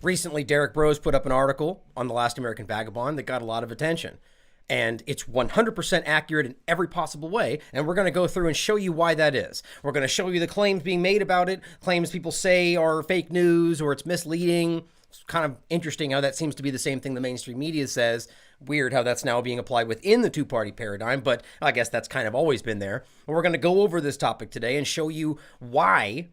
Recently, Derek Bros put up an article on the Last American Vagabond that got a lot of attention. And it's 100% accurate in every possible way. And we're going to go through and show you why that is. We're going to show you the claims being made about it, claims people say are fake news or it's misleading. It's kind of interesting how that seems to be the same thing the mainstream media says. Weird how that's now being applied within the two-party paradigm, but I guess that's kind of always been there. But we're going to go over this topic today and show you why,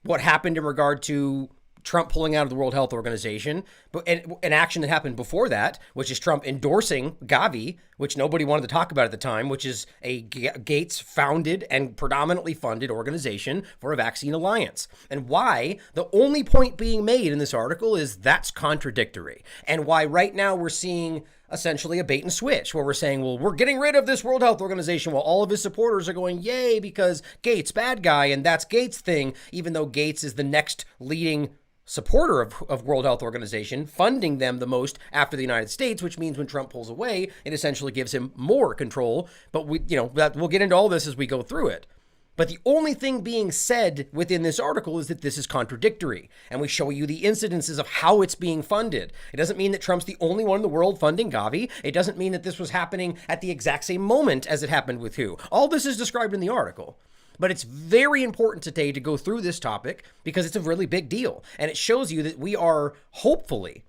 what happened in regard to Trump pulling out of the World Health Organization, but an action that happened before that, which is Trump endorsing Gavi, which nobody wanted to talk about at the time, which is a Gates founded and predominantly funded organization for a vaccine alliance, and why the only point being made in this article is that's contradictory, and why right now we're seeing essentially a bait and switch where we're saying, well, we're getting rid of this World Health Organization while all of his supporters are going, yay, because Gates, bad guy, and that's Gates' thing, even though Gates is the next leading supporter of World Health Organization, funding them the most after the United States, which means when Trump pulls away, it essentially gives him more control. But we'll get into all this as we go through it. But the only thing being said within this article is that this is contradictory. And we show you the incidences of how it's being funded. It doesn't mean that Trump's the only one in the world funding Gavi. It doesn't mean that this was happening at the exact same moment as it happened with who. All this is described in the article. But it's very important today to go through this topic because it's a really big deal. And it shows you that we are hopefully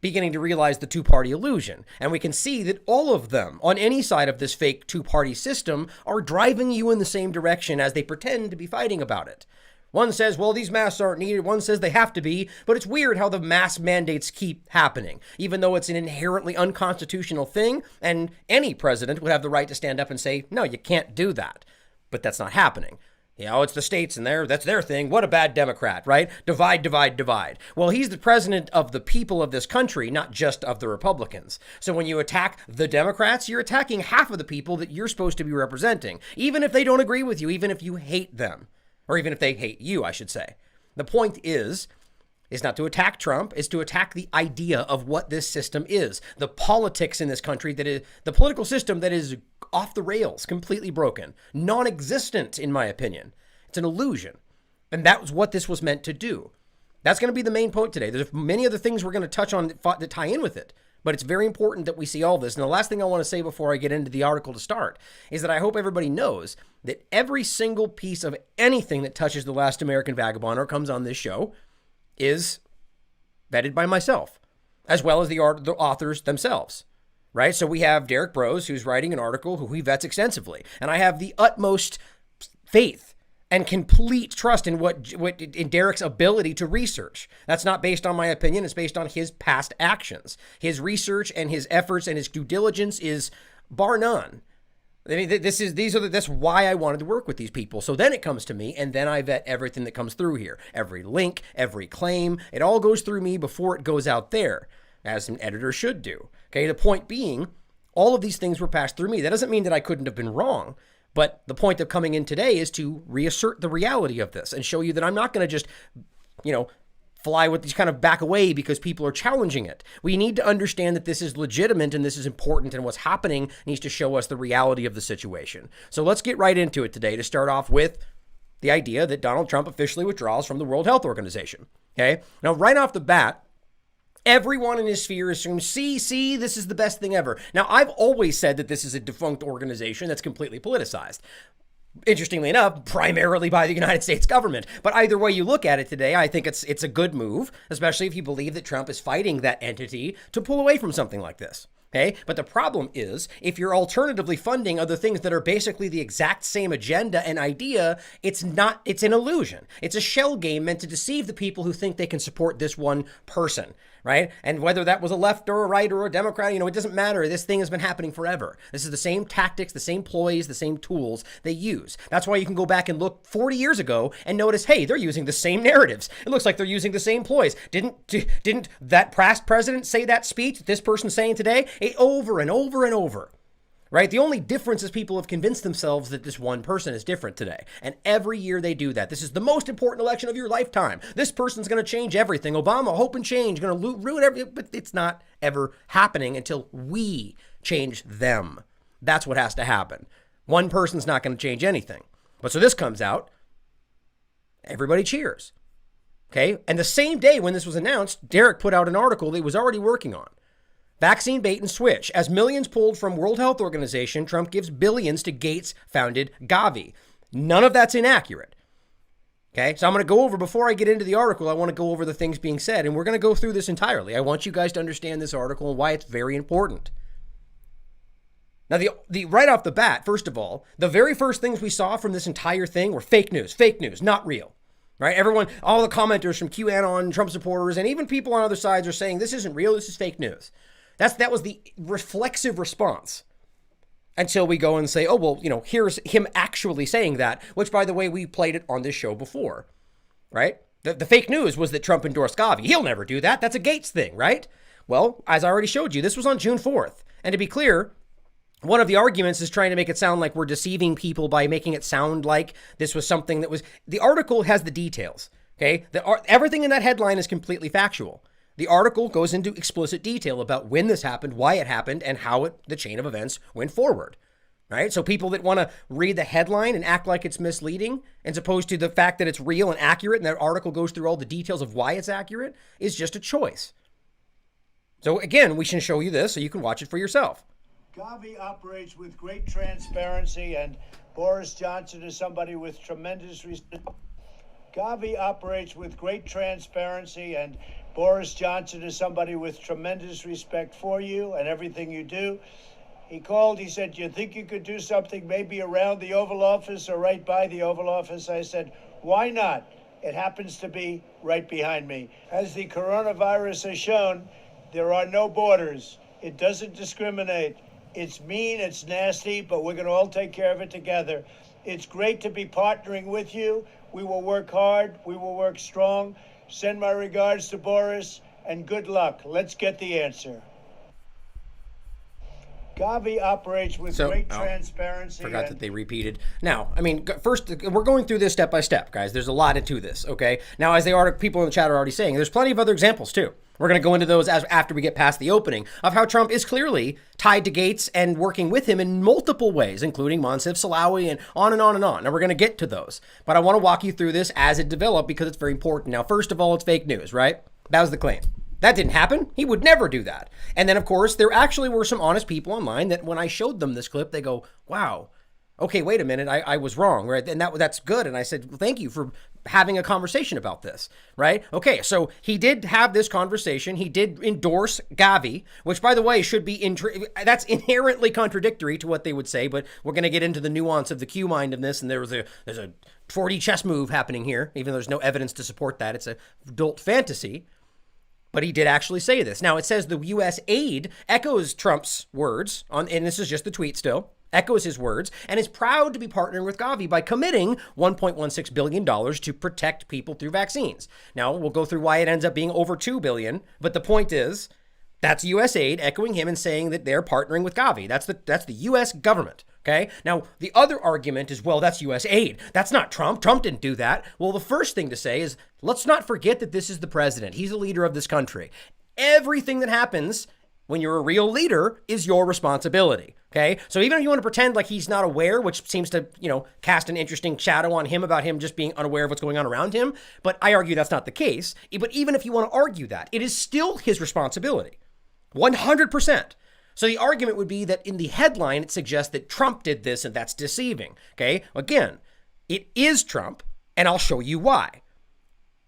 beginning to realize the two-party illusion. And we can see that all of them on any side of this fake two-party system are driving you in the same direction as they pretend to be fighting about it. One says, well, these masks aren't needed. One says they have to be. But it's weird how the mask mandates keep happening, even though it's an inherently unconstitutional thing. And any president would have the right to stand up and say, no, you can't do that. But that's not happening. It's the states and that's their thing. What a bad Democrat, right? Divide, divide, divide. Well, he's the president of the people of this country, not just of the Republicans. So when you attack the Democrats, you're attacking half of the people that you're supposed to be representing, even if they don't agree with you, even if you hate them, or even if they hate you, I should say. The point is not to attack Trump, is to attack the idea of what this system is. The politics in this country, that is the political system that is off the rails, completely broken, non-existent, in my opinion. It's an illusion. And that was what this was meant to do. That's going to be the main point today. There's many other things we're going to touch on that tie in with it. But it's very important that we see all this. And the last thing I want to say before I get into the article to start is that I hope everybody knows that every single piece of anything that touches the Last American Vagabond or comes on this show is vetted by myself, as well as the authors themselves, right? So we have Derek Bros, who's writing an article who he vets extensively. And I have the utmost faith and complete trust in in Derek's ability to research. That's not based on my opinion. It's based on his past actions. His research and his efforts and his due diligence is bar none. I mean, that's why I wanted to work with these people. So then it comes to me, and then I vet everything that comes through here. Every link, every claim, it all goes through me before it goes out there, as an editor should do. Okay, the point being, all of these things were passed through me. That doesn't mean that I couldn't have been wrong, but the point of coming in today is to reassert the reality of this and show you that I'm not going to just, fly with these kind of back away because people are challenging it. We need to understand that this is legitimate and this is important, and what's happening needs to show us the reality of the situation. So let's get right into it today to start off with the idea that Donald Trump officially withdraws from the World Health Organization. Okay. Now, right off the bat, everyone in his sphere assumes, see, this is the best thing ever. Now, I've always said that this is a defunct organization that's completely politicized. Interestingly enough, primarily by the United States government. But either way you look at it today, I think it's a good move, especially if you believe that Trump is fighting that entity to pull away from something like this. Okay, but the problem is, if you're alternatively funding other things that are basically the exact same agenda and idea, it's an illusion. It's a shell game meant to deceive the people who think they can support this one person, right? And whether that was a left or a right or a Democrat, it doesn't matter. This thing has been happening forever. This is the same tactics, the same ploys, the same tools they use. That's why you can go back and look 40 years ago and notice, hey, they're using the same narratives. It looks like they're using the same ploys. Didn't that past president say that speech that this person's saying today? Over and over and over, right? The only difference is people have convinced themselves that this one person is different today. And every year they do that. This is the most important election of your lifetime. This person's going to change everything. Obama, hope and change, going to ruin everything. But it's not ever happening until we change them. That's what has to happen. One person's not going to change anything. But so this comes out, everybody cheers. Okay. And the same day when this was announced, Derek put out an article that he was already working on. Vaccine bait and switch. As millions pulled from World Health Organization, Trump gives billions to Gates-founded Gavi. None of that's inaccurate. Okay, so I'm going to go over, before I get into the article, I want to go over the things being said, and we're going to go through this entirely. I want you guys to understand this article and why it's very important. Now, the right off the bat, first of all, the very first things we saw from this entire thing were fake news, not real. Right? Everyone, all the commenters from QAnon, Trump supporters, and even people on other sides are saying this isn't real, this is fake news. That was the reflexive response. Until we go and say, oh, well, here's him actually saying that, which, by the way, we played it on this show before, right? The fake news was that Trump endorsed Gavi. He'll never do that. That's a Gates thing, right? Well, as I already showed you, this was on June 4th. And to be clear, one of the arguments is trying to make it sound like we're deceiving people by making it sound like this was something that was... The article has the details, okay? Everything in that headline is completely factual. The article goes into explicit detail about when this happened, why it happened, and how the chain of events went forward, right? So people that want to read the headline and act like it's misleading, as opposed to the fact that it's real and accurate, and that article goes through all the details of why it's accurate, is just a choice. So again, we can show you this so you can watch it for yourself. Gavi operates with great transparency, and Boris Johnson is somebody with tremendous respect. Gavi operates with great transparency, and Boris Johnson is somebody with tremendous respect for you and everything you do. He called, he said, you think you could do something maybe around the Oval Office or right by the Oval Office? I said, why not? It happens to be right behind me. As the coronavirus has shown, there are no borders. It doesn't discriminate. It's mean, it's nasty, but we're going to all take care of it together. It's great to be partnering with you. We will work hard. We will work strong. Send my regards to Boris, and good luck. Let's get the answer. Gavi operates with great transparency. Forgot that they repeated. Now, I mean, first, we're going through this step by step, guys. There's a lot into this, okay? Now, as people in the chat are already saying, there's plenty of other examples, too. We're going to go into those after we get past the opening of how Trump is clearly tied to Gates and working with him in multiple ways, including Monsif Slawi and on and on and on. And we're going to get to those. But I want to walk you through this as it developed because it's very important. Now, first of all, it's fake news, right? That was the claim. That didn't happen. He would never do that. And then, of course, there actually were some honest people online that when I showed them this clip, they go, wow, okay, wait a minute, I was wrong, right? And that's good. And I said, well, thank you for having a conversation about this, right? Okay, so he did have this conversation. He did endorse Gavi, which, by the way, should be, that's inherently contradictory to what they would say, but we're going to get into the nuance of the Q mind in this, and there's a 4D chess move happening here, even though there's no evidence to support that. It's a adult fantasy. But he did actually say this. Now, it says the USAID echoes Trump's words, and this is just the tweet still, echoes his words, and is proud to be partnering with Gavi by committing $1.16 billion to protect people through vaccines. Now, we'll go through why it ends up being over $2 billion, but the point is, that's USAID echoing him and saying that they're partnering with Gavi. That's the U.S. government. Okay. Now, the other argument is, well, that's USAID. That's not Trump. Trump didn't do that. Well, the first thing to say is, let's not forget that this is the president. He's the leader of this country. Everything that happens when you're a real leader is your responsibility. Okay. So even if you want to pretend like he's not aware, which seems to, cast an interesting shadow on him about him just being unaware of what's going on around him. But I argue that's not the case. But even if you want to argue that, it is still his responsibility. 100%. So the argument would be that in the headline, it suggests that Trump did this and that's deceiving. Okay. Again, it is Trump, and I'll show you why.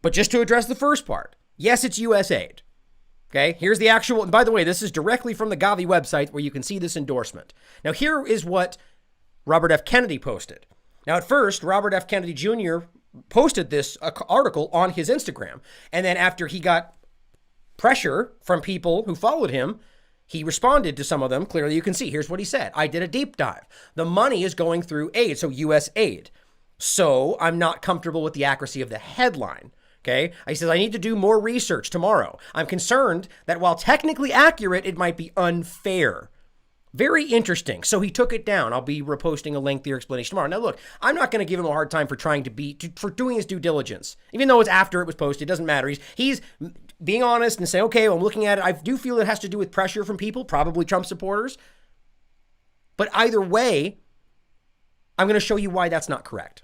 But just to address the first part, yes, it's USAID. Okay. Here's the actual, and by the way, this is directly from the Gavi website where you can see this endorsement. Now, here is what Robert F. Kennedy posted. Now, at first, Robert F. Kennedy Jr. posted this article on his Instagram. And then after he got pressure from people who followed him, he responded to some of them. Clearly, you can see. Here's what he said. I did a deep dive. The money is going through aid, so USAID. So I'm not comfortable with the accuracy of the headline. Okay. He says, I need to do more research tomorrow. I'm concerned that while technically accurate, it might be unfair. Very interesting. So he took it down. I'll be reposting a lengthier explanation tomorrow. Now, look, I'm not going to give him a hard time for for doing his due diligence. Even though it's after it was posted, it doesn't matter. He's being honest and saying, okay, well, I'm looking at it. I do feel it has to do with pressure from people, probably Trump supporters. But either way, I'm going to show you why that's not correct.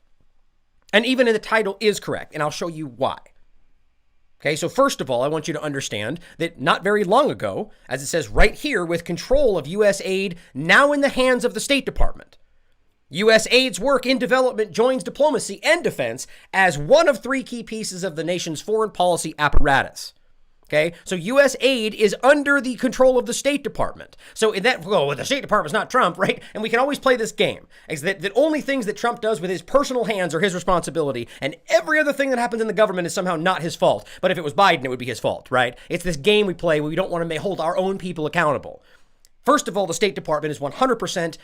And even in the title is correct, and I'll show you why. Okay, so first of all, I want you to understand that not very long ago, as it says right here, with control of U.S. aid now in the hands of the State Department, USAID's work in development joins diplomacy and defense as one of 3 key pieces of the nation's foreign policy apparatus. Okay, so U.S. aid is under the control of the State Department. So in that, well, the State Department's not Trump, right? And we can always play this game. Is that only things that Trump does with his personal hands are his responsibility, and every other thing that happens in the government is somehow not his fault. But if it was Biden, it would be his fault, right? It's this game we play where we don't want to hold our own people accountable. First of all, the State Department is 100%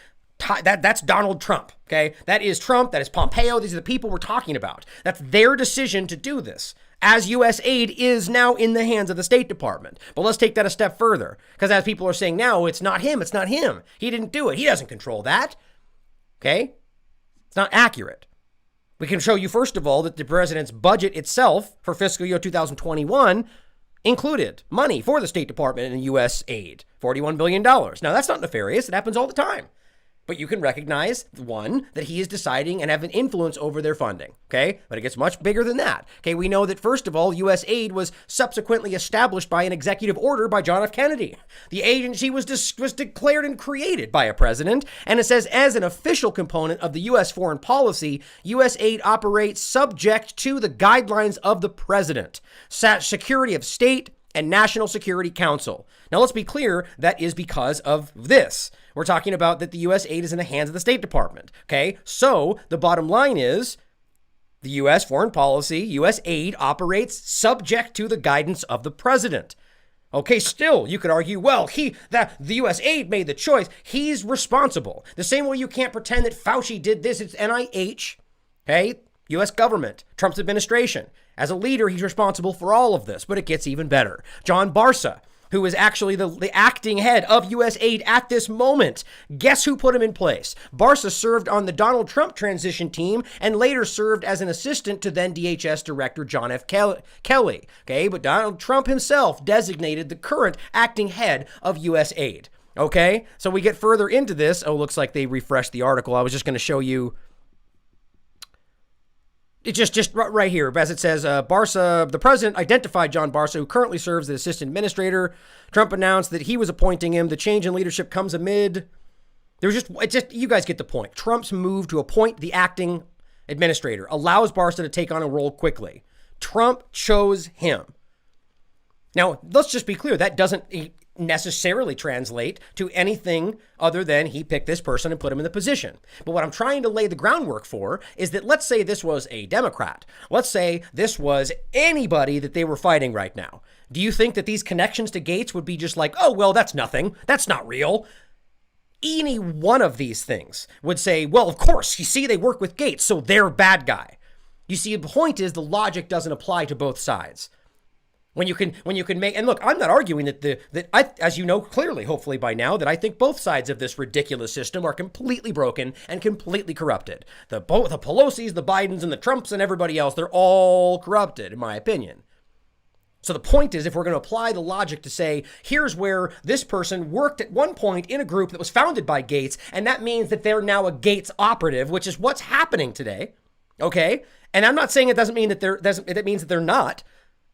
that's Donald Trump, okay? That is Trump, that is Pompeo. These are the people we're talking about. That's their decision to do this, as U.S. aid is now in the hands of the State Department. But let's take that a step further, because as people are saying now, it's not him. He didn't do it. He doesn't control that, okay? It's not accurate. We can show you, first of all, that the president's budget itself for fiscal year 2021 included money for the State Department and U.S. aid, $41 billion. Now, that's not nefarious. It happens all the time. But you can recognize, one, that he is deciding and have an influence over their funding, okay? But it gets much bigger than that, okay? We know that, first of all, U.S. aid was subsequently established by an executive order by John F. Kennedy. The agency was declared and created by a president, and it says, as an official component of the U.S. foreign policy, U.S. aid operates subject to the guidelines of the president, Secretary of State, and National Security Council. Now, let's be clear, that is because of this. We're talking about that the U.S. aid is in the hands of the State Department, okay? So the bottom line is the U.S. foreign policy, U.S. aid operates subject to the guidance of the president. Okay, still, you could argue, well, the U.S. aid made the choice. He's responsible. The same way you can't pretend that Fauci did this. It's NIH, okay? U.S. government, Trump's administration. As a leader, he's responsible for all of this, but it gets even better. John Barsa, who is actually the acting head of U.S. aid at this moment. Guess who put him in place? Barsa served on the Donald Trump transition team and later served as an assistant to then DHS Director John F. Kelly. Okay, but Donald Trump himself designated the current acting head of U.S. aid. Okay, so we get further into this. Oh, looks like they refreshed the article. I was just going to show you. It's just right here, as it says, Barsa, the president identified John Barsa, who currently serves as assistant administrator. Trump announced that he was appointing him. The change in leadership comes amid. You guys get the point. Trump's move to appoint the acting administrator allows Barsa to take on a role quickly. Trump chose him. Now, let's just be clear. That doesn't necessarily translate to anything other than he picked this person and put him in the position. But what I'm trying to lay the groundwork for is that, let's say this was a Democrat. Let's say this was anybody that they were fighting right now. Do you think that these connections to Gates would be just like, oh, well, that's nothing. That's not real. Any one of these things would say, well, of course, you see, they work with Gates, so they're a bad guy. You see, the point is the logic doesn't apply to both sides. When you can make, and look, I'm not arguing that I, as you know clearly, hopefully by now, that I think both sides of this ridiculous system are completely broken and completely corrupted. The Pelosi's, the Bidens, and the Trumps, and everybody else, they're all corrupted, in my opinion. So the point is, if we're going to apply the logic to say, here's where this person worked at one point in a group that was founded by Gates, and that means that they're now a Gates operative, which is what's happening today. Okay, and I'm not saying it doesn't mean that it means that they're not.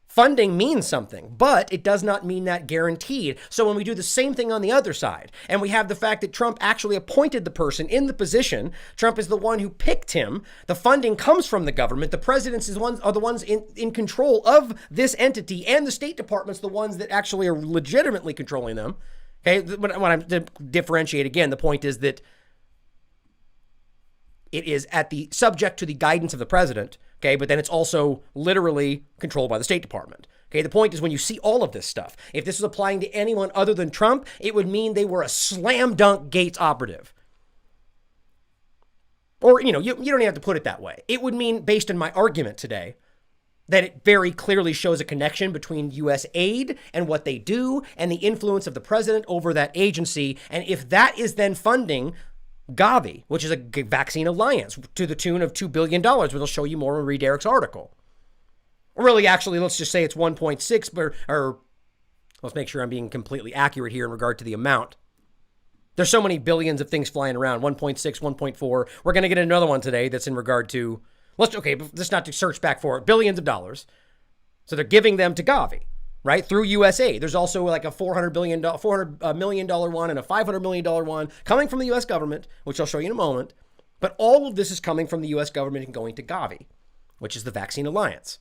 Funding means something, but it does not mean that guaranteed. So when we do the same thing on the other side, and we have the fact that Trump actually appointed the person in the position, Trump is the one who picked him, the funding comes from the government, the presidents are the ones in control of this entity, and the State Department's the ones that actually are legitimately controlling them. Okay, when I'm to differentiate again, the point is that it is subject to the guidance of the president. Okay, but then it's also literally controlled by the State Department. Okay, the point is when you see all of this stuff, if this was applying to anyone other than Trump, it would mean they were a slam dunk Gates operative. Or, you don't even have to put it that way. It would mean, based on my argument today, that it very clearly shows a connection between U.S. aid and what they do and the influence of the president over that agency. And if that is then funding Gavi, which is a vaccine alliance to the tune of $2 billion, which I'll show you more when we read Eric's article. Really, actually, let's just say it's 1.6, or let's make sure I'm being completely accurate here in regard to the amount. There's so many billions of things flying around, 1.6, 1.4. We're going to get another one today that's in regard to, let's not to search back for it, billions of dollars. So they're giving them to Gavi, right? Through USAID. There's also like a $400 million one and a $500 million one coming from the US government, which I'll show you in a moment. But all of this is coming from the US government and going to Gavi, which is the Vaccine Alliance,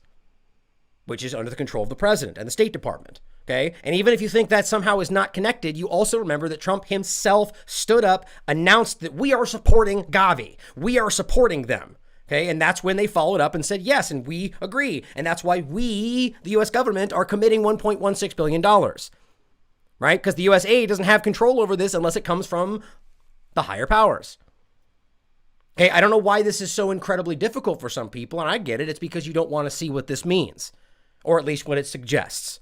which is under the control of the president and the State Department. Okay. And even if you think that somehow is not connected, you also remember that Trump himself stood up, announced that we are supporting Gavi. We are supporting them. Okay. And that's when they followed up and said, yes, and we agree. And that's why we, the US government, are committing $1.16 billion, right? Because the USAID doesn't have control over this unless it comes from the higher powers. Okay. I don't know why this is so incredibly difficult for some people. And I get it. It's because you don't want to see what this means, or at least what it suggests.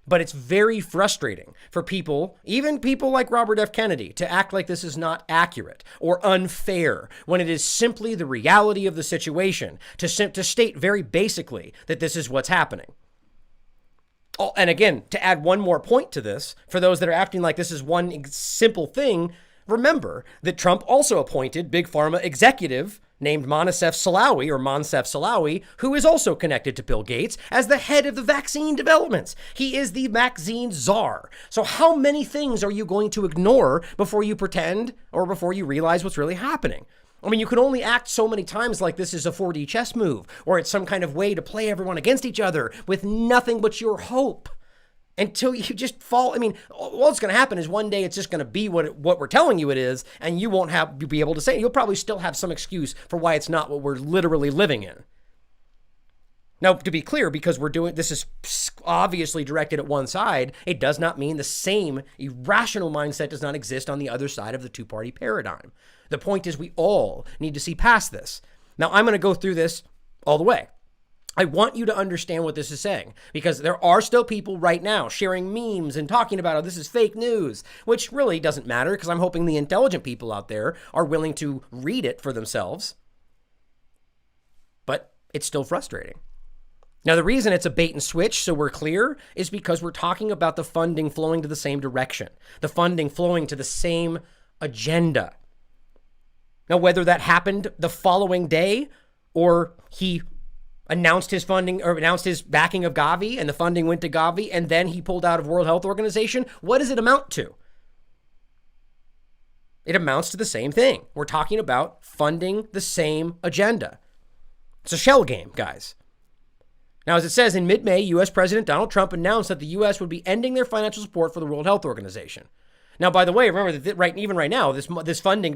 But it's very frustrating for people, even people like Robert F. Kennedy, to act like this is not accurate or unfair when it is simply the reality of the situation, to state very basically that this is what's happening. Oh, and again, to add one more point to this, for those that are acting like this is one simple thing, remember that Trump also appointed Big Pharma executive named Moncef Slaoui, who is also connected to Bill Gates, as the head of the vaccine developments. He is the vaccine czar. So how many things are you going to ignore before you pretend or before you realize what's really happening? I mean, you can only act so many times like this is a 4D chess move, or it's some kind of way to play everyone against each other with nothing but your hope. Until you just fall. I mean, what's going to happen is one day it's just going to be what we're telling you it is, and you won't be able to say it. You'll probably still have some excuse for why it's not what we're literally living in. Now, to be clear, because this is obviously directed at one side, it does not mean the same irrational mindset does not exist on the other side of the two-party paradigm. The point is we all need to see past this. Now, I'm going to go through this all the way. I want you to understand what this is saying, because there are still people right now sharing memes and talking about, oh, this is fake news, which really doesn't matter, because I'm hoping the intelligent people out there are willing to read it for themselves. But it's still frustrating. Now, the reason it's a bait and switch, so we're clear, is because we're talking about the funding flowing to the same direction, the funding flowing to the same agenda. Now, whether that happened the following day or he announced his funding or announced his backing of Gavi and the funding went to Gavi and then he pulled out of World Health Organization, what does it amount to? It amounts to the same thing. We're talking about funding the same agenda. It's a shell game, guys. Now, as it says, in mid-May, U.S. President Donald Trump announced that the U.S. would be ending their financial support for the World Health Organization. Now, by the way, remember that even right now, this funding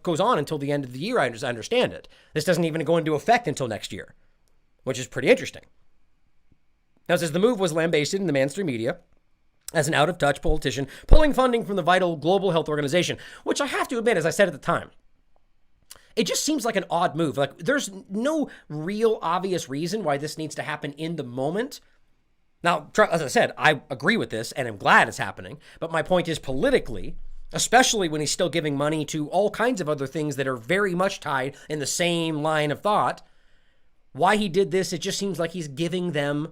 goes on until the end of the year. I understand it. This doesn't even go into effect until next year, which is pretty interesting. Now, it says the move was lambasted in the mainstream media as an out-of-touch politician pulling funding from the vital global health organization, which I have to admit, as I said at the time, it just seems like an odd move. Like, there's no real obvious reason why this needs to happen in the moment. Now, as I said, I agree with this and I'm glad it's happening. But my point is politically, especially when he's still giving money to all kinds of other things that are very much tied in the same line of thought, why he did this, it just seems like he's giving them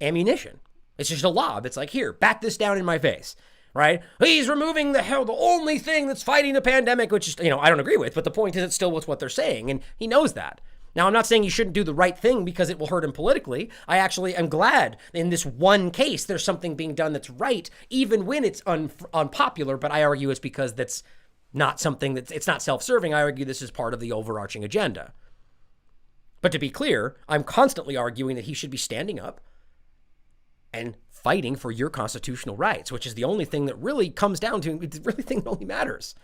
ammunition. It's just a lob. It's like, here, bat this down in my face, right? He's removing the only thing that's fighting the pandemic, which is, I don't agree with, but the point is it's still what they're saying, and he knows that. Now, I'm not saying he shouldn't do the right thing because it will hurt him politically. I actually am glad in this one case there's something being done that's right, even when it's unpopular, but I argue it's because that's not something it's not self-serving. I argue this is part of the overarching agenda. But to be clear, I'm constantly arguing that he should be standing up and fighting for your constitutional rights, which is the only thing that really comes down to, it's the really thing that only matters.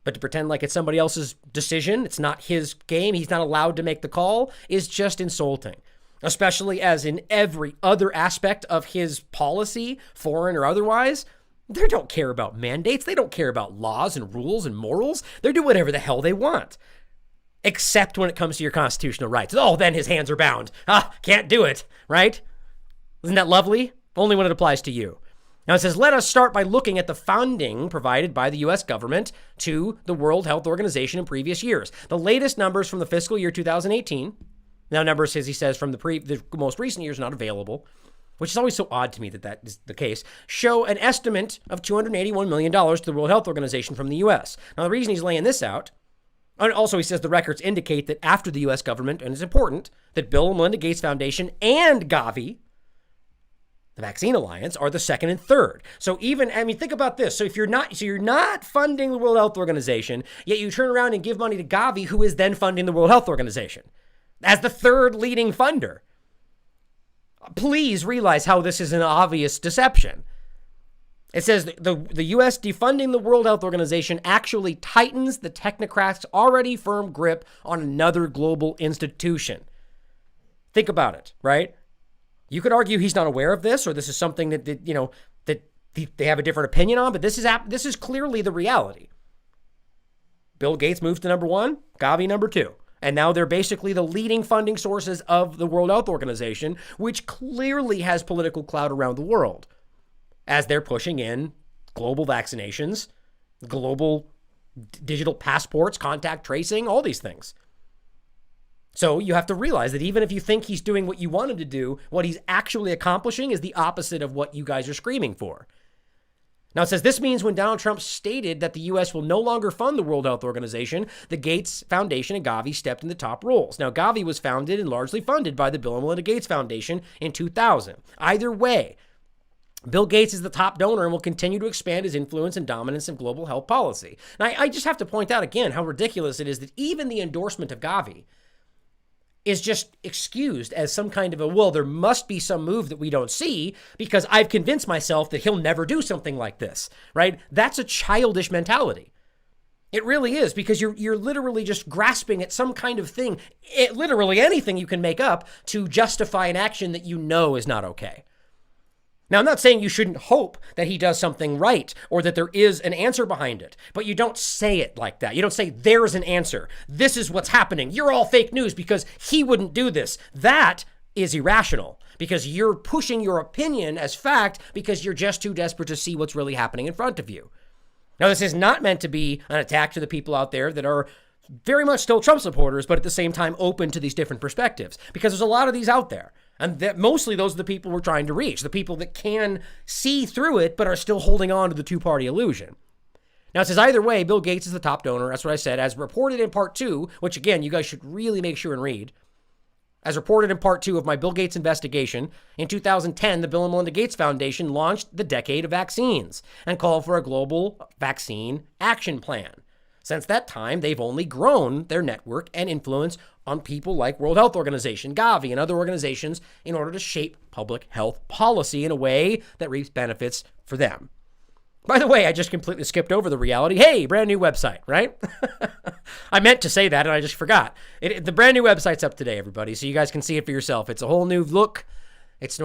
But to pretend like it's somebody else's decision, it's not his game, he's not allowed to make the call, is just insulting. Especially as in every other aspect of his policy, foreign or otherwise, they don't care about mandates, they don't care about laws and rules and morals, they do whatever the hell they want. Except when it comes to your constitutional rights. Oh, then his hands are bound. Can't do it, right? Isn't that lovely? Only when it applies to you. Now it says, let us start by looking at the funding provided by the U.S. government to the World Health Organization in previous years. The latest numbers from the fiscal year 2018, now numbers, as he says, from the most recent years not available, which is always so odd to me that is the case, show an estimate of $281 million to the World Health Organization from the U.S. Now the reason he's laying this out And also, he says the records indicate that after the U.S. government, and it's important, that Bill and Melinda Gates Foundation and Gavi, the Vaccine Alliance, are the second and third. So even, I mean, think about this. So if you're not funding the World Health Organization, yet you turn around and give money to Gavi, who is then funding the World Health Organization as the third leading funder. Please realize how this is an obvious deception. It says the U.S. defunding the World Health Organization actually tightens the technocrats' already firm grip on another global institution. Think about it, right? You could argue he's not aware of this, or this is something that they have a different opinion on, but this is clearly the reality. Bill Gates moves to number one, Gavi number two. And now they're basically the leading funding sources of the World Health Organization, which clearly has political clout around the world as they're pushing in global vaccinations, global digital passports, contact tracing, all these things. So you have to realize that even if you think he's doing what you want him to do, what he's actually accomplishing is the opposite of what you guys are screaming for. Now, it says this means when Donald Trump stated that the U.S. will no longer fund the World Health Organization, the Gates Foundation and Gavi stepped in the top roles. Now, Gavi was founded and largely funded by the Bill and Melinda Gates Foundation in 2000. Either way, Bill Gates is the top donor and will continue to expand his influence and dominance of global health policy. Now, I just have to point out again how ridiculous it is that even the endorsement of Gavi is just excused as some kind of well, there must be some move that we don't see because I've convinced myself that he'll never do something like this, right? That's a childish mentality. It really is, because you're literally just grasping at some kind of thing, literally anything you can make up to justify an action that you know is not okay. Now, I'm not saying you shouldn't hope that he does something right or that there is an answer behind it, but you don't say it like that. You don't say there's an answer. This is what's happening. You're all fake news because he wouldn't do this. That is irrational because you're pushing your opinion as fact because you're just too desperate to see what's really happening in front of you. Now, this is not meant to be an attack to the people out there that are very much still Trump supporters, but at the same time open to these different perspectives, because there's a lot of these out there. And that mostly those are the people we're trying to reach, the people that can see through it, but are still holding on to the two-party illusion. Now, it says either way, Bill Gates is the top donor. That's what I said. As reported in part 2, which again, you guys should really make sure and read. As reported in part 2 of my Bill Gates investigation, in 2010, the Bill and Melinda Gates Foundation launched the Decade of Vaccines and called for a global vaccine action plan. Since that time, they've only grown their network and influence on people like World Health Organization, Gavi, and other organizations in order to shape public health policy in a way that reaps benefits for them. By the way, I just completely skipped over the reality. Hey, brand new website, right? I meant to say that and I just forgot. The brand new website's up today, everybody, so you guys can see it for yourself. It's a whole new look. It's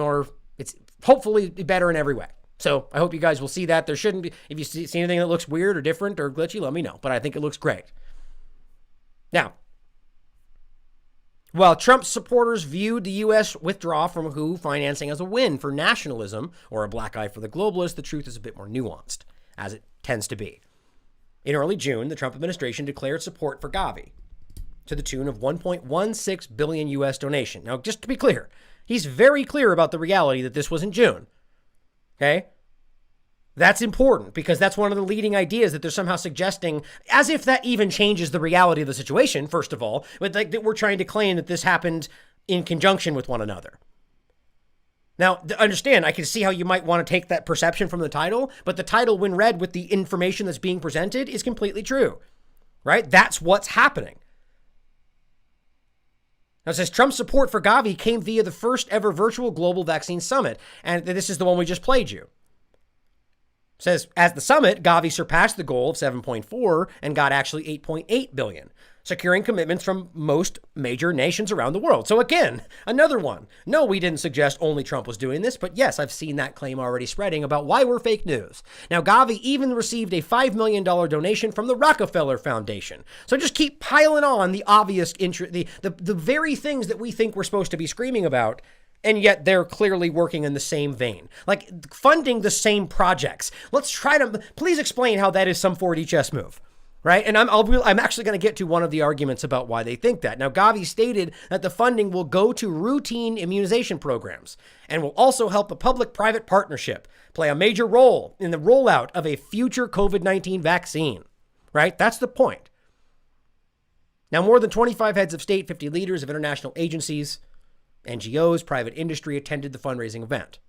hopefully better in every way. So I hope you guys will see that. There shouldn't be, if you see anything that looks weird or different or glitchy, let me know. But I think it looks great. Now, while Trump's supporters viewed the U.S. withdrawal from WHO financing as a win for nationalism or a black eye for the globalists, the truth is a bit more nuanced, as it tends to be. In early June, the Trump administration declared support for Gavi to the tune of $1.16 billion U.S. donation. Now, just to be clear, he's very clear about the reality that this was in June. Okay? That's important because that's one of the leading ideas that they're somehow suggesting, as if that even changes the reality of the situation, first of all, but like that we're trying to claim that this happened in conjunction with one another. Now, understand, I can see how you might want to take that perception from the title, but the title, when read with the information that's being presented, is completely true, right? That's what's happening. Now, it says Trump's support for Gavi came via the first ever virtual global vaccine summit. And this is the one we just played you. It says, at the summit, Gavi surpassed the goal of 7.4 and got actually 8.8 billion, securing commitments from most major nations around the world. So again, another one. No, we didn't suggest only Trump was doing this, but yes, I've seen that claim already spreading about why we're fake news. Now, Gavi even received a $5 million donation from the Rockefeller Foundation. So just keep piling on the obvious, the very things that we think we're supposed to be screaming about, and yet they're clearly working in the same vein, like funding the same projects. Let's try to, please explain how that is some 4D chess move. Right. And I'm actually going to get to one of the arguments about why they think that. Now, Gavi stated that the funding will go to routine immunization programs and will also help a public-private partnership play a major role in the rollout of a future COVID-19 vaccine. Right. That's the point. Now, more than 25 heads of state, 50 leaders of international agencies, NGOs, private industry attended the fundraising event.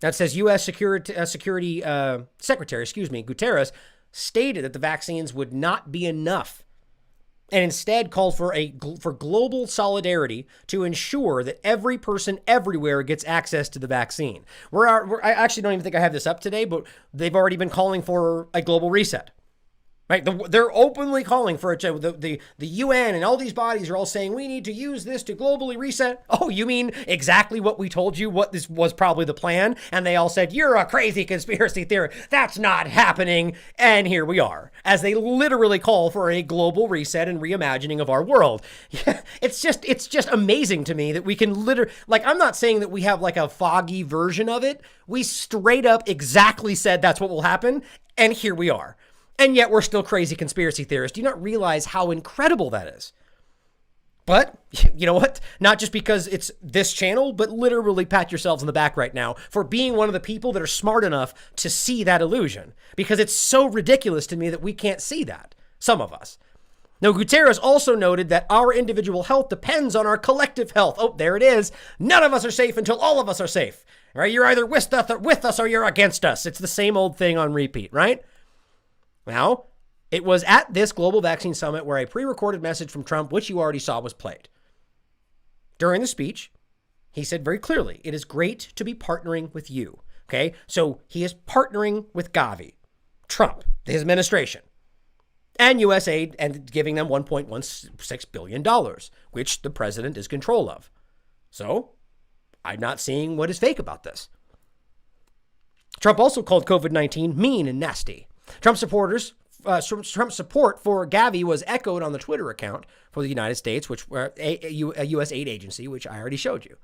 That says U.S. Security Secretary, Guterres, stated that the vaccines would not be enough and instead called for global solidarity to ensure that every person everywhere gets access to the vaccine. I actually don't even think I have this up today, but they've already been calling for a global reset. Right? They're openly calling for it. The UN and all these bodies are all saying we need to use this to globally reset. Oh, you mean exactly what we told you, what this was probably the plan? And they all said, you're a crazy conspiracy theorist. That's not happening. And here we are, as they literally call for a global reset and reimagining of our world. It's just amazing to me that we can I'm not saying that we have like a foggy version of it. We straight up exactly said that's what will happen. And here we are. And yet we're still crazy conspiracy theorists. Do you not realize how incredible that is? But you know what? Not just because it's this channel, but literally pat yourselves on the back right now for being one of the people that are smart enough to see that illusion. Because it's so ridiculous to me that we can't see that. Some of us. Now, Guterres also noted that our individual health depends on our collective health. Oh, there it is. None of us are safe until all of us are safe. Right? You're either with us or you're against us. It's the same old thing on repeat, right? Now, it was at this global vaccine summit where a pre-recorded message from Trump, which you already saw, was played. During the speech, he said very clearly, it is great to be partnering with you. Okay, so he is partnering with Gavi, Trump, his administration, and USAID, and giving them $1.16 billion, which the president is control of. So I'm not seeing what is fake about this. Trump also called COVID-19 mean and nasty. Trump's support for Gavi was echoed on the Twitter account for the United States, which a U.S. aid agency, which I already showed you.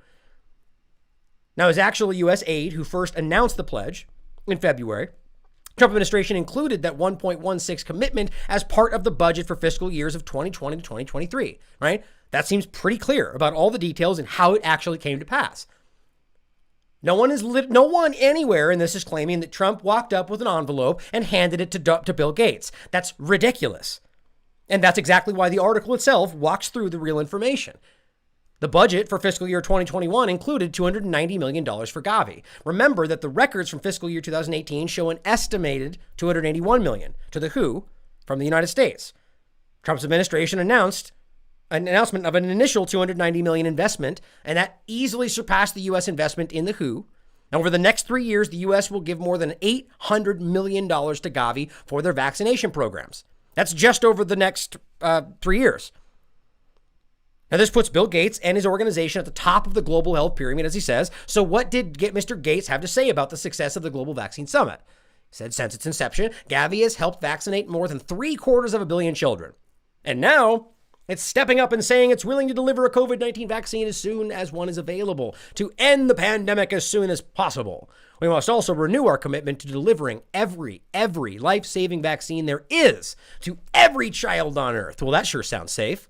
Now, it was actually USAID who first announced the pledge in February. Trump administration included that 1.16 commitment as part of the budget for fiscal years of 2020 to 2023, right? That seems pretty clear about all the details and how it actually came to pass. No one anywhere in this is claiming that Trump walked up with an envelope and handed it to Bill Gates. That's ridiculous. And that's exactly why the article itself walks through the real information. The budget for fiscal year 2021 included $290 million for Gavi. Remember that the records from fiscal year 2018 show an estimated $281 million to the WHO from the United States. Trump's administration announced an announcement of an initial $290 million investment, and that easily surpassed the U.S. investment in the WHO. Over the next 3 years, the U.S. will give more than $800 million to Gavi for their vaccination programs. That's just over the next 3 years. Now, this puts Bill Gates and his organization at the top of the global health pyramid, as he says. So what did Mr. Gates have to say about the success of the Global Vaccine Summit? He said, since its inception, Gavi has helped vaccinate more than 750 million children. And now it's stepping up and saying it's willing to deliver a COVID-19 vaccine as soon as one is available to end the pandemic as soon as possible. We must also renew our commitment to delivering every life-saving vaccine there is to every child on Earth. Well, that sure sounds safe.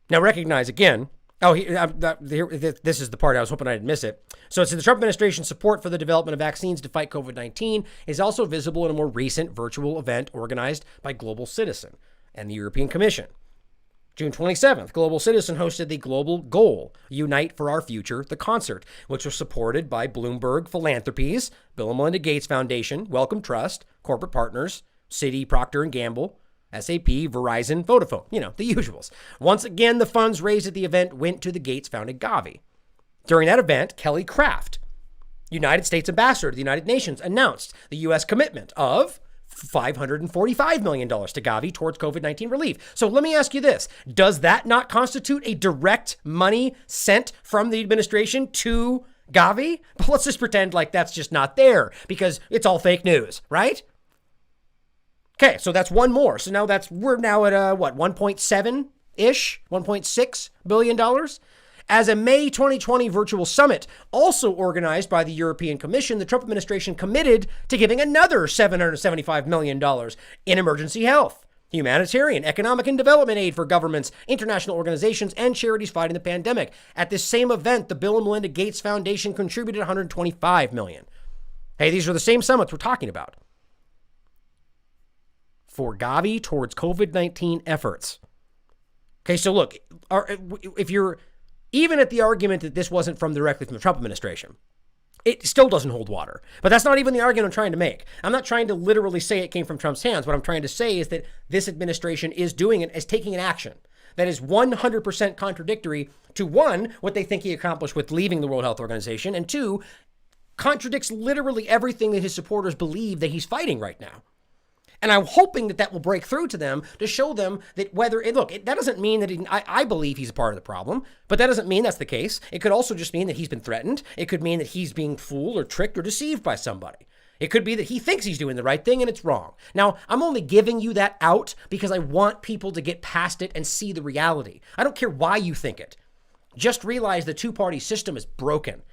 Now recognize again, this is the part I was hoping I didn't miss it. So it's the Trump administration's support for the development of vaccines to fight COVID-19 is also visible in a more recent virtual event organized by Global Citizen and the European Commission. June 27th, Global Citizen hosted the Global Goal, Unite for Our Future, the concert, which was supported by Bloomberg Philanthropies, Bill and Melinda Gates Foundation, Wellcome Trust, corporate partners, Citi, Procter & Gamble, SAP, Verizon, Vodafone, the usuals. Once again, the funds raised at the event went to the Gates-founded Gavi. During that event, Kelly Craft, United States Ambassador to the United Nations, announced the U.S. commitment of $545 million to Gavi towards COVID-19 relief. So let me ask you this. Does that not constitute a direct money sent from the administration to Gavi? But let's just pretend like that's just not there because it's all fake news, right? Okay, so that's one more. So now we're now at 1.7-ish, $1.6 billion. As a May 2020 virtual summit, also organized by the European Commission, the Trump administration committed to giving another $775 million in emergency health, humanitarian, economic, and development aid for governments, international organizations, and charities fighting the pandemic. At this same event, the Bill and Melinda Gates Foundation contributed $125 million. Hey, these are the same summits we're talking about. for Gavi towards COVID-19 efforts. Okay, so look, if you're even at the argument that this wasn't directly from the Trump administration, it still doesn't hold water. But that's not even the argument I'm trying to make. I'm not trying to literally say it came from Trump's hands. What I'm trying to say is that this administration is doing it, is taking an action that is 100% contradictory to, one, what they think he accomplished with leaving the World Health Organization, and two, contradicts literally everything that his supporters believe that he's fighting right now. And I'm hoping that will break through to them to show them that that doesn't mean that I believe he's a part of the problem, but that doesn't mean that's the case. It could also just mean that he's been threatened. It could mean that he's being fooled or tricked or deceived by somebody. It could be that he thinks he's doing the right thing and it's wrong. Now, I'm only giving you that out because I want people to get past it and see the reality. I don't care why you think it. Just realize the two-party system is broken.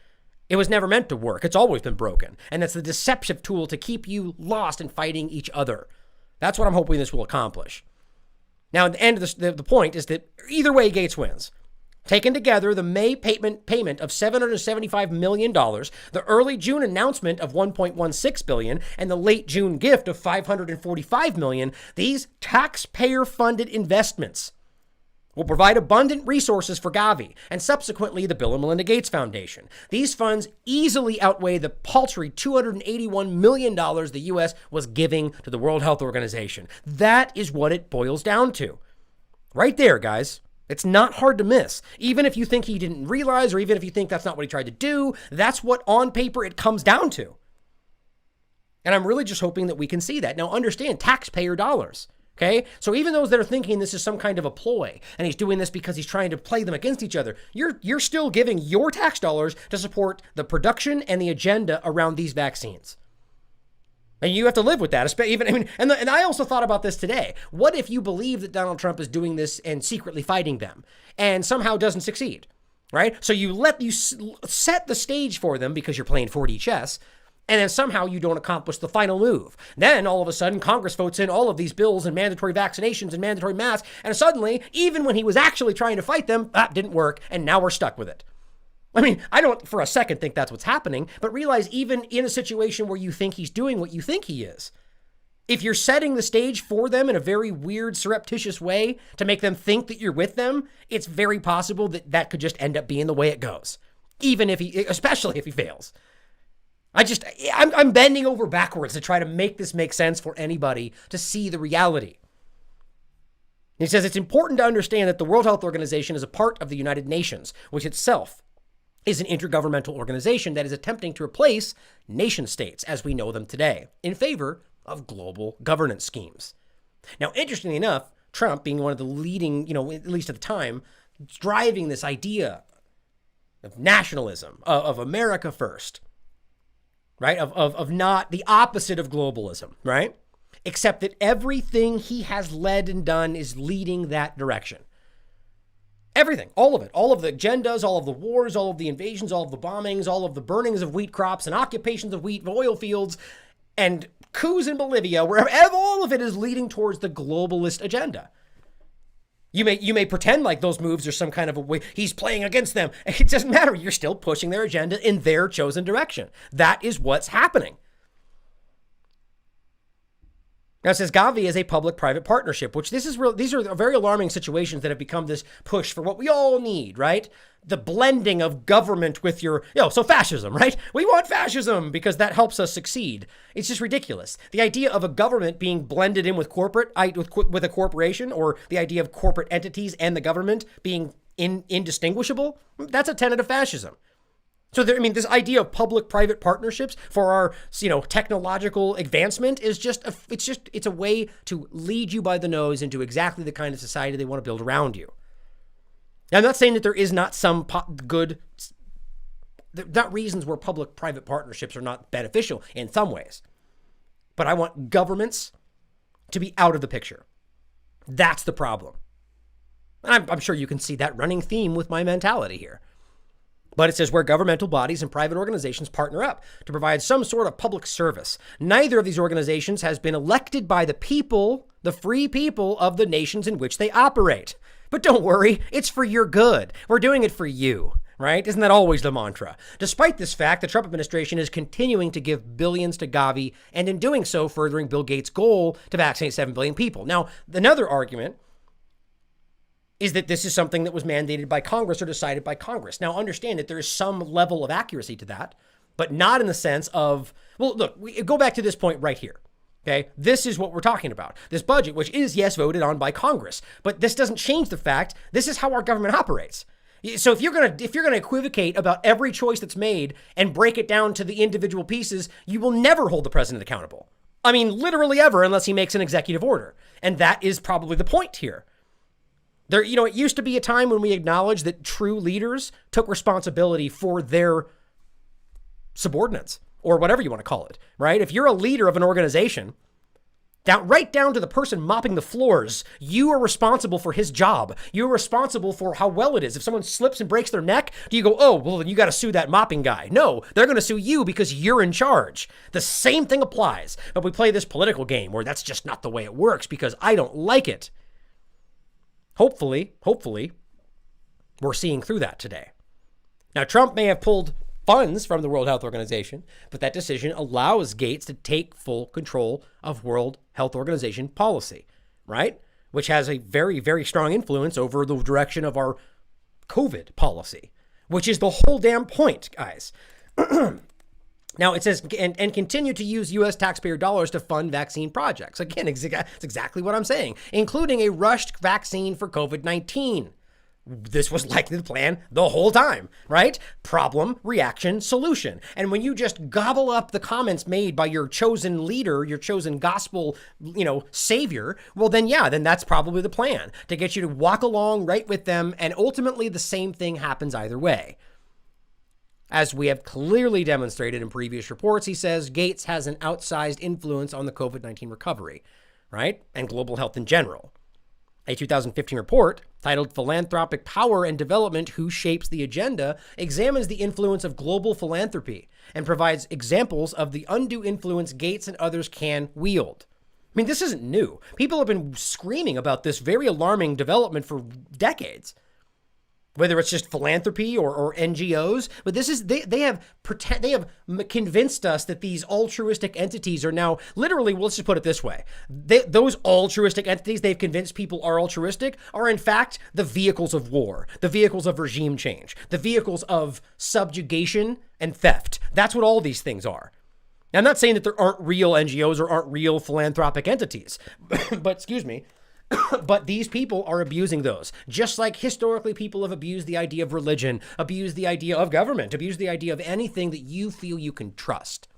It was never meant to work. It's always been broken. And that's the deceptive tool to keep you lost in fighting each other. That's what I'm hoping this will accomplish. Now, at the end of the point is that either way, Gates wins. Taken together, the May payment of $775 million, the early June announcement of $1.16 billion, and the late June gift of $545 million, these taxpayer-funded investments will provide abundant resources for Gavi and subsequently the Bill and Melinda Gates Foundation. These funds easily outweigh the paltry $281 million the U.S. was giving to the World Health Organization. That is what it boils down to. Right there, guys. It's not hard to miss. Even if you think he didn't realize, or even if you think that's not what he tried to do, that's what on paper it comes down to. And I'm really just hoping that we can see that. Now, understand, taxpayer dollars. Okay, so even those that are thinking this is some kind of a ploy and he's doing this because he's trying to play them against each other, you're still giving your tax dollars to support the production and the agenda around these vaccines. And you have to live with that. And I also thought about this today. What if you believe that Donald Trump is doing this and secretly fighting them and somehow doesn't succeed, right? So you set the stage for them because you're playing 4D chess, and then somehow you don't accomplish the final move. Then all of a sudden, Congress votes in all of these bills and mandatory vaccinations and mandatory masks, and suddenly, even when he was actually trying to fight them, that didn't work, and now we're stuck with it. I mean, I don't for a second think that's what's happening, but realize even in a situation where you think he's doing what you think he is, if you're setting the stage for them in a very weird, surreptitious way to make them think that you're with them, it's very possible that could just end up being the way it goes, especially if he fails. I'm bending over backwards to try to make this make sense for anybody to see the reality. He says it's important to understand that the World Health Organization is a part of the United Nations, which itself is an intergovernmental organization that is attempting to replace nation states as we know them today in favor of global governance schemes. Now, interestingly enough, Trump being one of the leading, at least at the time, driving this idea of nationalism, of America first, right? Of not the opposite of globalism, right? Except that everything he has led and done is leading that direction. Everything, all of it, all of the agendas, all of the wars, all of the invasions, all of the bombings, all of the burnings of wheat crops and occupations of wheat oil fields and coups in Bolivia, wherever, all of it is leading towards the globalist agenda. You may pretend like those moves are some kind of a way he's playing against them. It doesn't matter. You're still pushing their agenda in their chosen direction. That is what's happening. Now it says Gavi is a public-private partnership, which these are very alarming situations that have become this push for what we all need, right? The blending of government with so fascism, right? We want fascism because that helps us succeed. It's just ridiculous. The idea of a government being blended in with with a corporation, or the idea of corporate entities and the government being indistinguishable, that's a tenet of fascism. So this idea of public-private partnerships for our, technological advancement is it's a way to lead you by the nose into exactly the kind of society they want to build around you. Now, I'm not saying that there is not some not reasons where public-private partnerships are not beneficial in some ways, but I want governments to be out of the picture. That's the problem. I'm sure you can see that running theme with my mentality here. But it says where governmental bodies and private organizations partner up to provide some sort of public service. Neither of these organizations has been elected by the people, the free people of the nations in which they operate. But don't worry, it's for your good. We're doing it for you. right? Isn't that always the mantra? Despite this fact, the Trump administration is continuing to give billions to Gavi, and in doing so, furthering Bill Gates' goal to vaccinate 7 billion people. Now, another argument is that this is something that was mandated by Congress or decided by Congress. Now, understand that there is some level of accuracy to that, but not in the sense of, well, look, we go back to this point right here. Okay, this is what we're talking about. This budget, which is, yes, voted on by Congress, but this doesn't change the fact this is how our government operates. So if you're gonna equivocate about every choice that's made and break it down to the individual pieces, you will never hold the president accountable. I mean, literally ever, unless he makes an executive order. And that is probably the point here. There, it used to be a time when we acknowledged that true leaders took responsibility for their subordinates, or whatever you want to call it, right? If you're a leader of an organization, right down to the person mopping the floors, you are responsible for his job. You're responsible for how well it is. If someone slips and breaks their neck, do you go, oh, well, then you got to sue that mopping guy? No, they're going to sue you because you're in charge. The same thing applies. But we play this political game where that's just not the way it works because I don't like it. Hopefully, we're seeing through that today. Now, Trump may have pulled funds from the World Health Organization, but that decision allows Gates to take full control of World Health Organization policy, right? Which has a very, very strong influence over the direction of our COVID policy, which is the whole damn point, guys. Now it says, and continue to use U.S. taxpayer dollars to fund vaccine projects. Again, it's exactly what I'm saying, including a rushed vaccine for COVID-19. This was likely the plan the whole time, right? Problem, reaction, solution. And when you just gobble up the comments made by your chosen leader, your chosen gospel, savior, well, then that's probably the plan, to get you to walk along right with them. And ultimately the same thing happens either way. As we have clearly demonstrated in previous reports, he says Gates has an outsized influence on the COVID-19 recovery, right? And global health in general. A 2015 report titled Philanthropic Power and Development, Who Shapes the Agenda, examines the influence of global philanthropy and provides examples of the undue influence Gates and others can wield. I mean, this isn't new. People have been screaming about this very alarming development for decades. Whether it's just philanthropy or NGOs, but this is they have convinced us that these altruistic entities are now literally. Well, let's just put it this way: those altruistic entities they've convinced people are altruistic are in fact the vehicles of war, the vehicles of regime change, the vehicles of subjugation and theft. That's what all these things are. Now, I'm not saying that there aren't real NGOs or aren't real philanthropic entities, but excuse me. But these people are abusing those, just like historically people have abused the idea of religion, abused the idea of government, abused the idea of anything that you feel you can trust.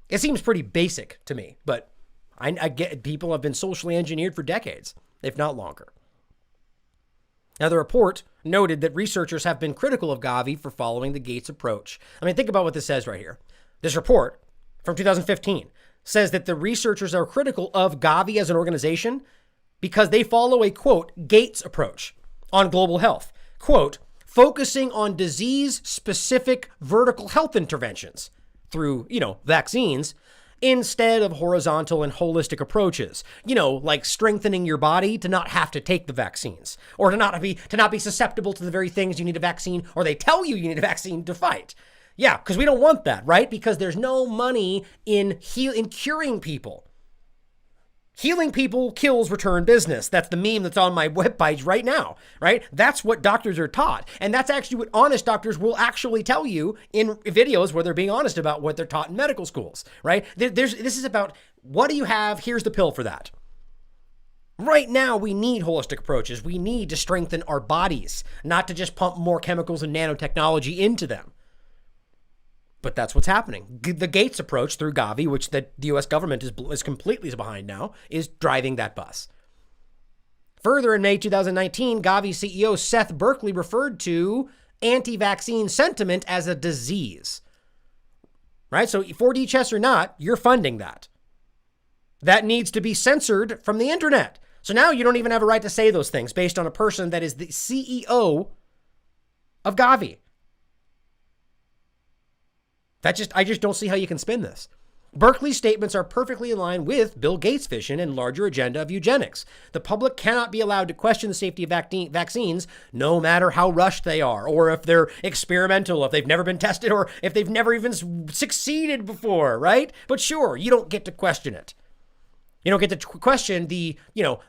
It seems pretty basic to me, but I get people have been socially engineered for decades, if not longer. Now, the report noted that researchers have been critical of Gavi for following the Gates approach. I mean, think about what this says right here. This report from 2015 says that the researchers are critical of Gavi as an organization because they follow a, quote, Gates approach on global health, quote, focusing on disease-specific vertical health interventions through, vaccines, instead of horizontal and holistic approaches, like strengthening your body to not have to take the vaccines or to not be susceptible to the very things you need a vaccine or they tell you need a vaccine to fight. Yeah, because we don't want that, right? Because there's no money in curing people. Healing people kills return business. That's the meme that's on my webpage right now, right? That's what doctors are taught. And that's actually what honest doctors will actually tell you in videos where they're being honest about what they're taught in medical schools, right? This is about, what do you have? Here's the pill for that. Right now, we need holistic approaches. We need to strengthen our bodies, not to just pump more chemicals and nanotechnology into them. But that's what's happening. The Gates approach through Gavi, which the U.S. government is completely behind now, is driving that bus. Further, in May 2019, Gavi CEO Seth Berkley referred to anti-vaccine sentiment as a disease. Right? So 4D chess or not, you're funding that. That needs to be censored from the internet. So now you don't even have a right to say those things based on a person that is the CEO of Gavi. I just don't see how you can spin this. Berkeley's statements are perfectly in line with Bill Gates' vision and larger agenda of eugenics. The public cannot be allowed to question the safety of vaccines, no matter how rushed they are, or if they're experimental, if they've never been tested, or if they've never even succeeded before, right? But sure, you don't get to question it. You don't get to question the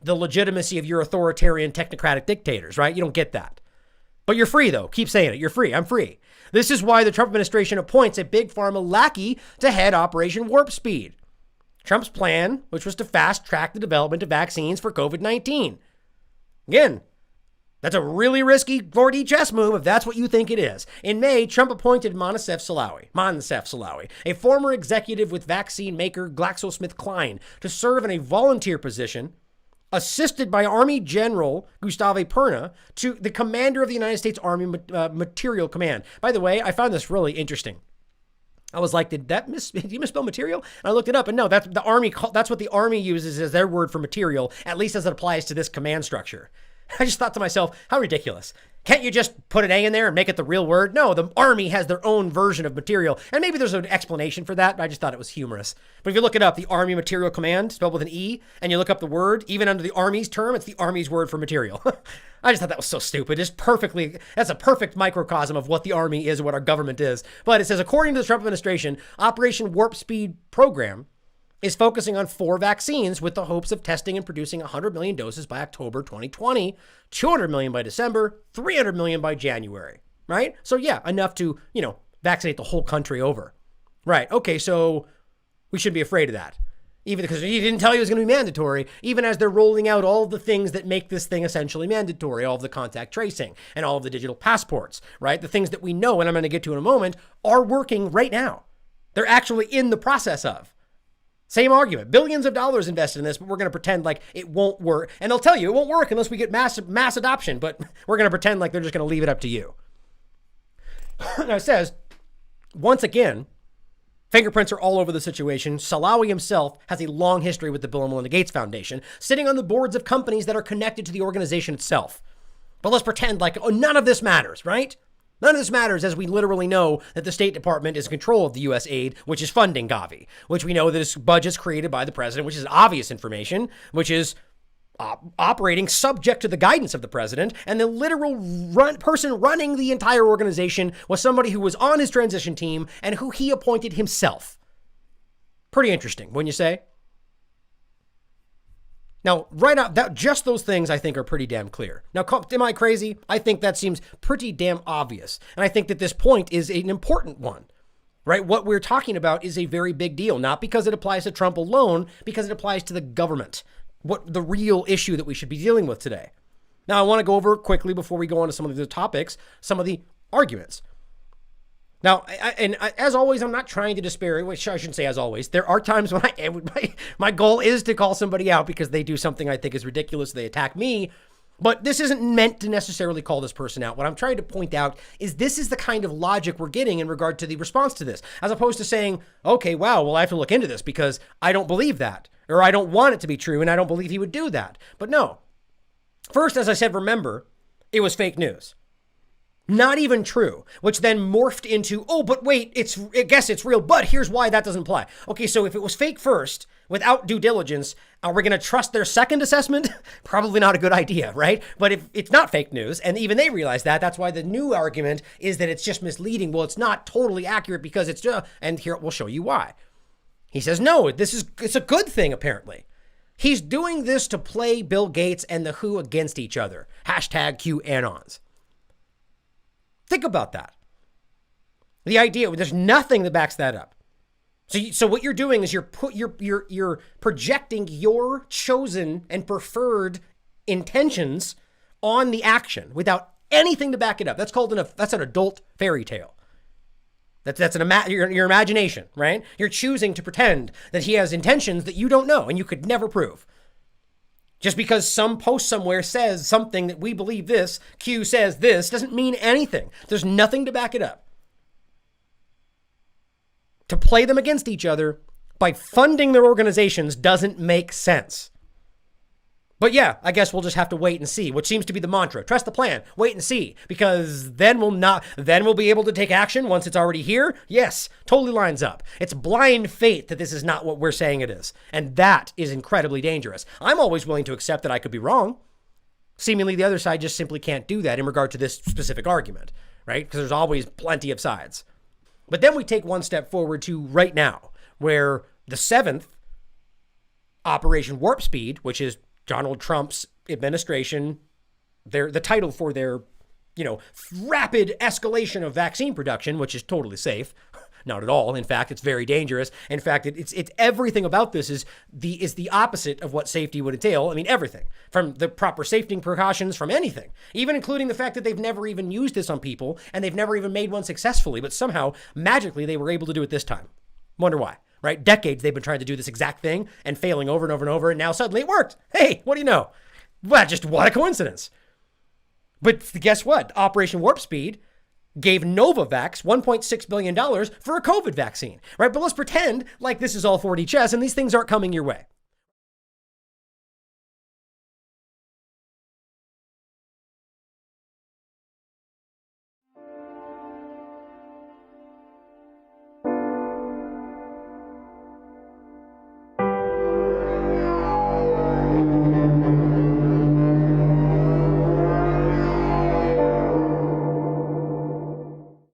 legitimacy of your authoritarian technocratic dictators, right? You don't get that. But you're free, though. Keep saying it. You're free. I'm free. This is why the Trump administration appoints a big pharma lackey to head Operation Warp Speed. Trump's plan, which was to fast track the development of vaccines for COVID-19. Again, that's a really risky 4D chess move if that's what you think it is. In May, Trump appointed Moncef Slaoui, a former executive with vaccine maker GlaxoSmithKline, to serve in a volunteer position, assisted by Army General Gustave Perna, to the commander of the United States Army Material Command. By the way, I found this really interesting. I was like, did you misspell material? And I looked it up, and no, that's the Army. That's what the Army uses as their word for material, at least as it applies to this command structure. I just thought to myself, how ridiculous. Can't you just put an A in there and make it the real word? No, the Army has their own version of material. And maybe there's an explanation for that, but I just thought it was humorous. But if you look it up, the Army Material Command, spelled with an E, and you look up the word, even under the Army's term, it's the Army's word for material. I just thought that was so stupid. That's a perfect microcosm of what the Army is and what our government is. But it says, according to the Trump administration, Operation Warp Speed program is focusing on 4 vaccines with the hopes of testing and producing 100 million doses by October 2020, 200 million by December, 300 million by January, right? So yeah, enough to, vaccinate the whole country over. Right, okay, so we shouldn't be afraid of that. Even because he didn't tell you it was going to be mandatory, even as they're rolling out all the things that make this thing essentially mandatory, all of the contact tracing and all of the digital passports, right? The things that we know, and I'm going to get to in a moment, are working right now. They're actually in the process of. Same argument. Billions of dollars invested in this, but we're going to pretend like it won't work. And they'll tell you it won't work unless we get mass adoption, but we're going to pretend like they're just going to leave it up to you. Now it says, once again, fingerprints are all over the situation. Slaoui himself has a long history with the Bill and Melinda Gates Foundation, sitting on the boards of companies that are connected to the organization itself. But let's pretend like none of this matters, right? None of this matters, as we literally know that the State Department is in control of the USAID, which is funding Gavi, which we know that is budgets created by the president, which is obvious information, which is operating subject to the guidance of the president. And the literal person running the entire organization was somebody who was on his transition team and who he appointed himself. Pretty interesting, wouldn't you say? Now, right out, just those things I think are pretty damn clear. Now, am I crazy? I think that seems pretty damn obvious. And I think that this point is an important one, right? What we're talking about is a very big deal, not because it applies to Trump alone, because it applies to the government, what the real issue that we should be dealing with today. Now, I want to go over quickly before we go on to some of the topics, some of the arguments. Now, as always, I'm not trying to disparage, which I shouldn't say as always. There are times when my goal is to call somebody out because they do something I think is ridiculous. They attack me, but this isn't meant to necessarily call this person out. What I'm trying to point out is this is the kind of logic we're getting in regard to the response to this, as opposed to saying, okay, wow, well, I have to look into this because I don't believe that, or I don't want it to be true, and I don't believe he would do that. But no. First, as I said, remember, it was fake news. Not even true, which then morphed into, oh, but wait, I guess it's real, but here's why that doesn't apply. Okay, so if it was fake first, without due diligence, are we going to trust their second assessment? Probably not a good idea, right? But if it's not fake news, and even they realize that, that's why the new argument is that it's just misleading. Well, it's not totally accurate because it's just, and here we'll show you why. He says, no, it's a good thing, apparently. He's doing this to play Bill Gates and the WHO against each other. Hashtag QAnons. Think about that. The idea, there's nothing that backs that up. So what you're doing is you're projecting your chosen and preferred intentions on the action without anything to back it up. That's called that's an adult fairy tale. That's your imagination, right? You're choosing to pretend that he has intentions that you don't know and you could never prove. Just because some post somewhere says something that we believe this, Q says this, doesn't mean anything. There's nothing to back it up. To play them against each other by funding their organizations doesn't make sense. But yeah, I guess we'll just have to wait and see, which seems to be the mantra. Trust the plan, wait and see, because then we'll be able to take action once it's already here. Yes, totally lines up. It's blind faith that this is not what we're saying it is. And that is incredibly dangerous. I'm always willing to accept that I could be wrong. Seemingly the other side just simply can't do that in regard to this specific argument, right? Because there's always plenty of sides. But then we take one step forward to right now, where the 7th Operation Warp Speed, which is Donald Trump's administration, the title for their, rapid escalation of vaccine production, which is totally safe. Not at all. In fact, it's very dangerous. In fact, it's everything about this is the opposite of what safety would entail. I mean, everything from the proper safety precautions, from anything, even including the fact that they've never even used this on people and they've never even made one successfully. But somehow, magically, they were able to do it this time. Wonder why. Right? Decades they've been trying to do this exact thing and failing over and over and over. And now suddenly it worked. Hey, what do you know? Well, just what a coincidence. But guess what? Operation Warp Speed gave Novavax $1.6 billion for a COVID vaccine. Right? But let's pretend like this is all 4D chess and these things aren't coming your way.